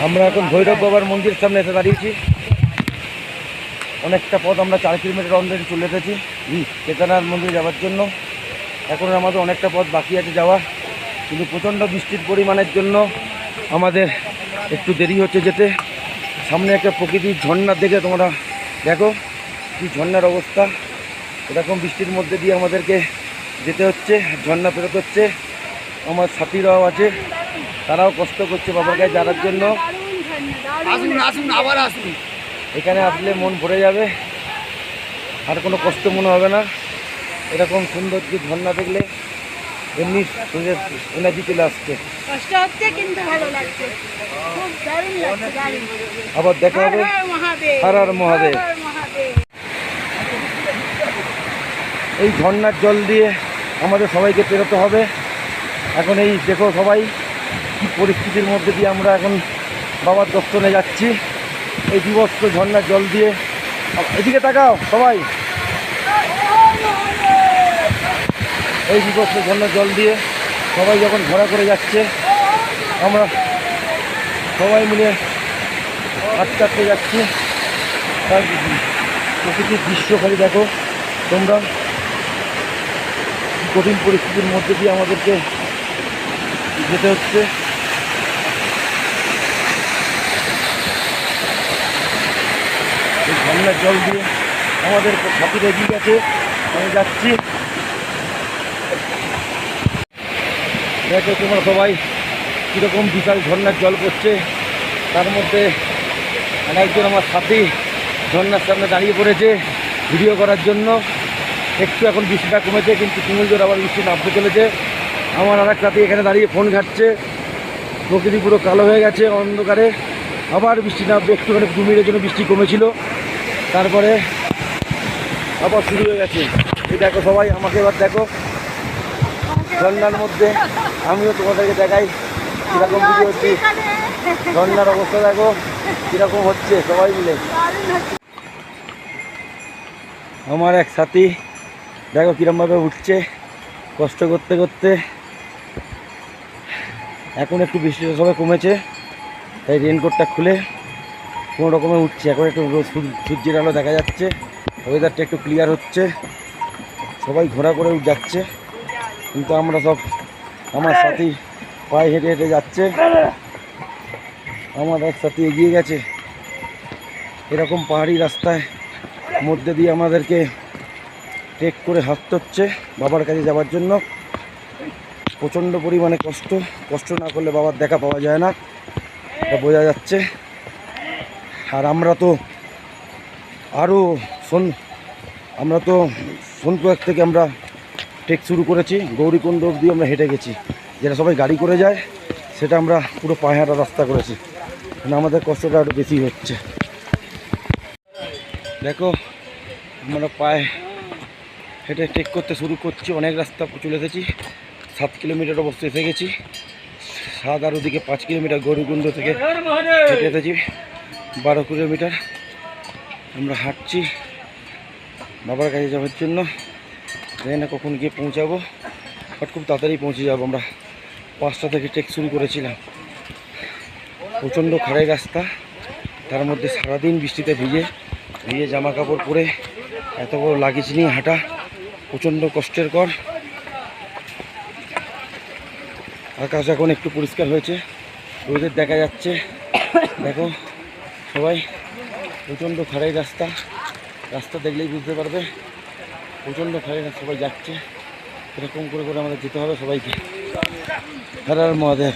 আমরা এখন ভৈরব বাবার মন্দিরের সামনে এসে দাঁড়িয়েছি। অনেকটা পথ আমরা 4 কিলোমিটার অলরেডি চলে এসেছি কেদারনাথ মন্দিরে যাওয়ার জন্য। এখন আমাদের অনেকটা পথ বাকি আছে যাওয়া, কিন্তু প্রচণ্ড বৃষ্টির পরিমাণের জন্য আমাদের একটু দেরি হচ্ছে যেতে। সামনে একটা প্রকৃতির ঝর্ণা দেখে তোমরা দেখো কি ঝর্ণার অবস্থা। এরকম বৃষ্টির মধ্যে দিয়ে আমাদেরকে যেতে হচ্ছে, ঝর্ণা পেরোতে হচ্ছে। আমার সাথীরাও আছে, তারাও কষ্ট করছে বাবার কাছে যাওয়ার জন্য। আবার আসুন, এখানে আসলে মন ভরে যাবে, আর কোনো কষ্ট মনে হবে না। এরকম সুন্দর যে ঝর্ণা দেখলে এমনি এনার্জি চলে আসছে। কষ্ট হচ্ছে কিন্তু ভালো লাগছে, খুব দারুণ লাগছে, দারুণ। আবার দেখা হবে। হর হর মহাদেব। এই ঝর্ণার জল দিয়ে আমাদের সবাইকে পেরোতে হবে। এখন এই দেখো সবাই কি পরিস্থিতির মধ্যে দিয়ে আমরা এখন বাবার দর্শনে যাচ্ছি। এই বিভৎস ঝর্ণার জল দিয়ে, এদিকে তাকাও সবাই, এই বিভৎস ঝর্ণার জল দিয়ে সবাই যখন ঘোরা করে যাচ্ছে, আমরা সবাই মিলে আস্তে আস্তে যাচ্ছি। তার প্রকৃতির দৃশ্য খালি দেখো তোমরা, কঠিন পরিস্থিতির মধ্যে দিয়ে আমাদেরকে যেতে হচ্ছে। এই ঝর্ণার জল দিয়ে আমাদের সাথীরা এগিয়ে গেছে, আমি যাচ্ছি। দেখো তোমরা সবাই কীরকম বিশাল ঝর্ণার জল পড়ছে। তার মধ্যে একজন আমার সাথী ঝর্ণার সামনে দাঁড়িয়ে পড়েছে ভিডিও করার জন্য। একটু এখন বৃষ্টিটা কমেছে, কিন্তু তুমুল জোর আবার বৃষ্টি নামতে চলেছে। আমার আর এক সাথী এখানে দাঁড়িয়ে ফোন ঘাটছে। প্রকৃতি পুরো কালো হয়ে গেছে অন্ধকারে, আবার বৃষ্টি নামবে। একটুখানি 2 মিনিটের জন্য বৃষ্টি কমেছিল, তারপরে আবার শুরু হয়ে গেছে। এই দেখো সবাই, আমাকে এবার দেখো ঝর্ণার মধ্যে। আমিও তোমাদেরকে দেখাই কীরকম ভিডিও হচ্ছে। ঝর্ণার অবস্থা দেখো কীরকম হচ্ছে, সবাই মিলে। আমার এক সাথী দেখো কীরকমভাবে উঠছে কষ্ট করতে করতে। এখন একটু বৃষ্টিটা সবাই কমেছে, তাই রেনকোটটা খুলে কোনো রকমে উঠছে। এখন একটু সূর্যের আলো দেখা যাচ্ছে, ওয়েদারটা একটু ক্লিয়ার হচ্ছে, সবাই ঘোরা করে যাচ্ছে। কিন্তু আমরা সব, আমার সাথী পায়ে হেঁটে হেঁটে যাচ্ছে। আমার এক সাথী এগিয়ে গেছে। এরকম পাহাড়ি রাস্তায় মধ্যে দিয়ে আমাদেরকে ট্রেক করে হাঁটতে হচ্ছে বাবার কাছে যাওয়ার জন্য। প্রচণ্ড পরিমাণে কষ্ট না করলে বাবার দেখা পাওয়া যায় না, এটা বোঝা যাচ্ছে। আর আমরা তো সোনপ্রয়াগ থেকে আমরা ট্রেক শুরু করেছি, গৌরীকুণ্ড অবধি আমরা হেঁটে গেছি। যেটা সবাই গাড়ি করে যায়, সেটা আমরা পুরো পায়ে হাঁটা রাস্তা করেছি, মানে আমাদের কষ্টটা আরও বেশি হচ্ছে। দেখো আমরা পায়ে হেঁটে ট্রেক করতে শুরু করছি, অনেক রাস্তা চলে এসেছি। 7 কিলোমিটার অবস্থা এসে গেছি। 7 আর ওদিকে 5 কিলোমিটার গৌরীকুণ্ড থেকে হেঁটে এসেছি। 12 কিলোমিটার আমরা হাঁটছি বাবার কাছে যাওয়ার জন্য। জানি না কখন গিয়ে পৌঁছাবো, বাট খুব তাড়াতাড়ি পৌঁছে যাবো। আমরা 5টা থেকে ট্রেক শুরু করেছিলাম। প্রচণ্ড খাড়াই রাস্তা, তার মধ্যে সারাদিন বৃষ্টিতে ভিজে জামা কাপড় পরে এত বড় লাগেজ নিয়ে হাঁটা প্রচণ্ড কষ্টের কর। আকাশ এখন একটু পরিষ্কার হয়েছে, রোদের দেখা যাচ্ছে। দেখো সবাই, প্রচণ্ড খাড়াই রাস্তা দেখলেই বুঝতে পারবে প্রচণ্ড খাড়াই রাস্তা। সবাই যাচ্ছে, এরকম করে আমাদের যেতে হবে সবাইকে। হর হর মহাদেব।